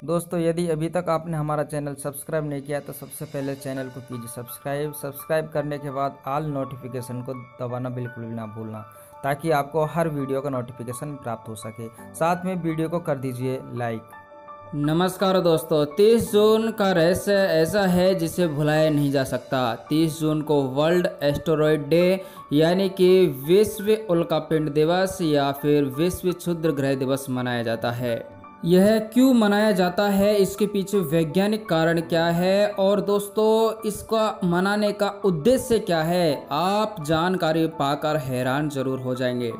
दोस्तों यदि अभी तक आपने हमारा चैनल सब्सक्राइब नहीं किया तो सबसे पहले चैनल को कीजिए सब्सक्राइब करने के बाद ऑल नोटिफिकेशन को दबाना बिल्कुल भी ना भूलना, ताकि आपको हर वीडियो का नोटिफिकेशन प्राप्त हो सके। साथ में वीडियो को कर दीजिए लाइक। नमस्कार दोस्तों, 30 जून का रहस्य ऐसा है जिसे भुलाया नहीं जा सकता। 30 जून को वर्ल्ड एस्टेरॉयड डे यानी कि विश्व उल्कापिंड दिवस या फिर विश्व क्षुद्र ग्रह दिवस मनाया जाता है। यह क्यों मनाया जाता है, इसके पीछे वैज्ञानिक कारण क्या है और दोस्तों इसका मनाने का उद्देश्य क्या है, आप जानकारी पाकर हैरान जरूर हो जाएंगे।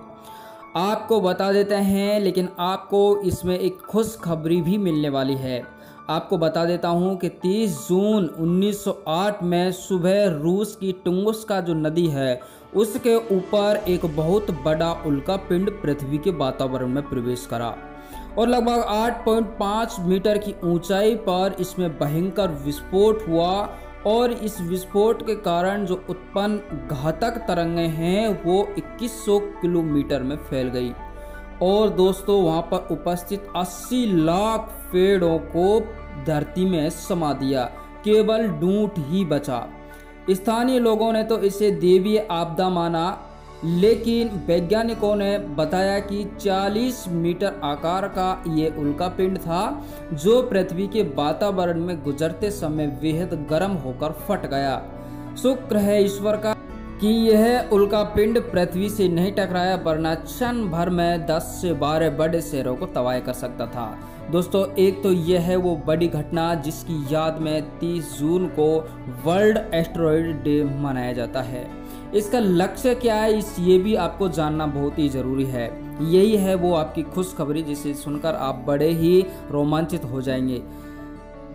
आपको बता देते हैं, लेकिन आपको इसमें एक खुशखबरी भी मिलने वाली है। आपको बता देता हूं कि 30 जून 1908 में सुबह रूस की टुंगुस्का जो नदी है उसके ऊपर एक बहुत बड़ा उल्कापिंड पृथ्वी के वातावरण में प्रवेश करा और लगभग 8.5 मीटर की ऊंचाई पर इसमें भयंकर विस्फोट हुआ और इस विस्फोट के कारण जो उत्पन्न घातक तरंगें हैं वो 2100 किलोमीटर में फैल गई और दोस्तों वहां पर उपस्थित 80 लाख पेड़ों को धरती में समा दिया, केवल डूंट ही बचा। स्थानीय लोगों ने तो इसे दैवीय आपदा माना, लेकिन वैज्ञानिकों ने बताया कि 40 मीटर आकार का ये उल्कापिंड था जो पृथ्वी के वातावरण में गुजरते समय बेहद गर्म होकर फट गया। शुक्र है ईश्वर का कि यह उल्कापिंड पृथ्वी से नहीं टकराया, वरना क्षण भर में 10 से 12 बड़े शहरों को तबाह कर सकता था। दोस्तों एक तो यह है वो बड़ी घटना जिसकी याद में 30 जून को वर्ल्ड एस्टेरॉयड डे मनाया जाता है। इसका लक्ष्य क्या है ये भी आपको जानना बहुत ही जरूरी है। यही है वो आपकी खुशखबरी जिसे सुनकर आप बड़े ही रोमांचित हो जाएंगे।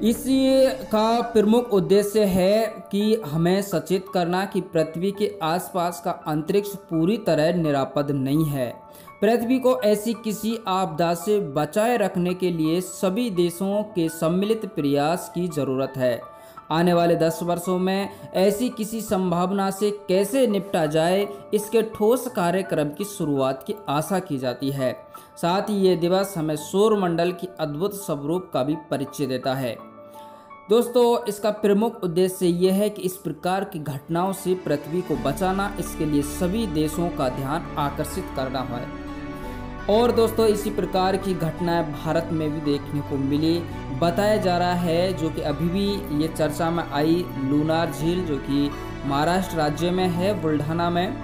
इसी का प्रमुख उद्देश्य है कि हमें सचेत करना कि पृथ्वी के आसपास का अंतरिक्ष पूरी तरह निरापद नहीं है। पृथ्वी को ऐसी किसी आपदा से बचाए रखने के लिए सभी देशों के सम्मिलित प्रयास की जरूरत है। आने वाले 10 वर्षों में ऐसी किसी संभावना से कैसे निपटा जाए, इसके ठोस कार्यक्रम की शुरुआत की आशा की जाती है। साथ ही ये दिवस हमें सौरमंडल की अद्भुत स्वरूप का भी परिचय देता है। दोस्तों इसका प्रमुख उद्देश्य यह है कि इस प्रकार की घटनाओं से पृथ्वी को बचाना, इसके लिए सभी देशों का ध्यान आकर्षित करना है। और दोस्तों इसी प्रकार की घटनाएं भारत में भी देखने को मिली, बताया जा रहा है, जो कि अभी भी ये चर्चा में आई। लूनार झील जो कि महाराष्ट्र राज्य में है, बुल्ढाना में,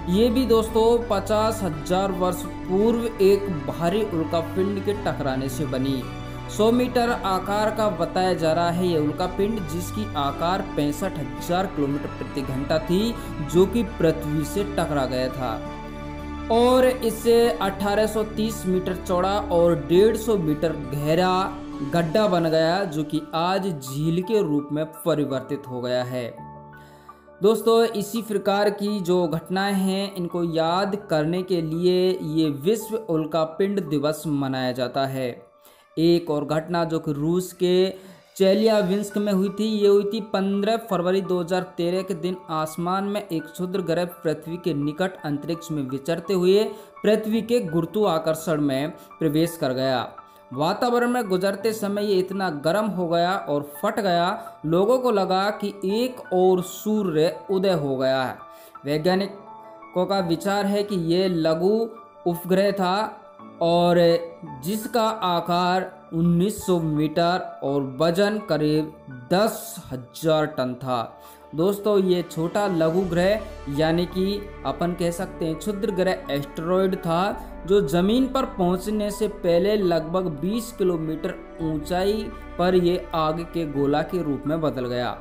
ये भी दोस्तों 50,000 वर्ष पूर्व एक भारी उल्कापिंड के टकराने से बनी। 100 मीटर आकार का बताया जा रहा है ये उल्कापिंड, जिसकी आकार 65,000 किलोमीटर प्रति घंटा थी, जो कि पृथ्वी से टकरा गया था और इससे 1830 मीटर चौड़ा और 150 मीटर गहरा गड्ढा बन गया, जो कि आज झील के रूप में परिवर्तित हो गया है। दोस्तों इसी प्रकार की जो घटनाएं हैं इनको याद करने के लिए ये विश्व उल्कापिंड दिवस मनाया जाता है। एक और घटना जो कि रूस के चेलियाबिंस्क में हुई थी, ये हुई थी 15 फरवरी 2013 के दिन। आसमान में एक क्षुद्र ग्रह पृथ्वी के निकट अंतरिक्ष में विचरते हुए पृथ्वी के गुरुत्वाकर्षण में प्रवेश कर गया। वातावरण में गुजरते समय ये इतना गर्म हो गया और फट गया, लोगों को लगा कि एक और सूर्य उदय हो गया है। वैज्ञानिकों का विचार है कि ये लघु उपग्रह था और जिसका आकार 1900 मीटर और वजन करीब 10,000 टन था। दोस्तों ये छोटा लघु ग्रह यानी कि अपन कह सकते हैं क्षुद्र ग्रह एस्टेरॉयड था, जो जमीन पर पहुंचने से पहले लगभग 20 किलोमीटर ऊंचाई पर ये आग के गोला के रूप में बदल गया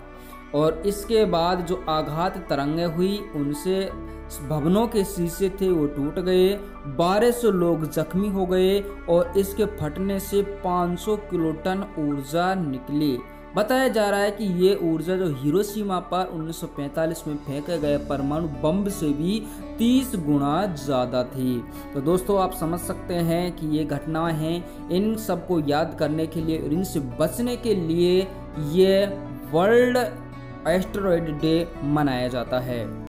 और इसके बाद जो आघात तरंगें हुई उनसे भवनों के शीशे थे वो टूट गए, 1200 लोग जख्मी हो गए और इसके फटने से 500 किलोटन ऊर्जा निकली। बताया जा रहा है कि ये ऊर्जा जो हिरोशिमा पर 1945 में फेंके गए परमाणु बम से भी 30 गुना ज़्यादा थी। तो दोस्तों आप समझ सकते हैं कि ये घटनाएं हैं, इन सबको याद करने के लिए, इनसे बचने के लिए ये वर्ल्ड एस्टेरॉयड डे मनाया जाता है।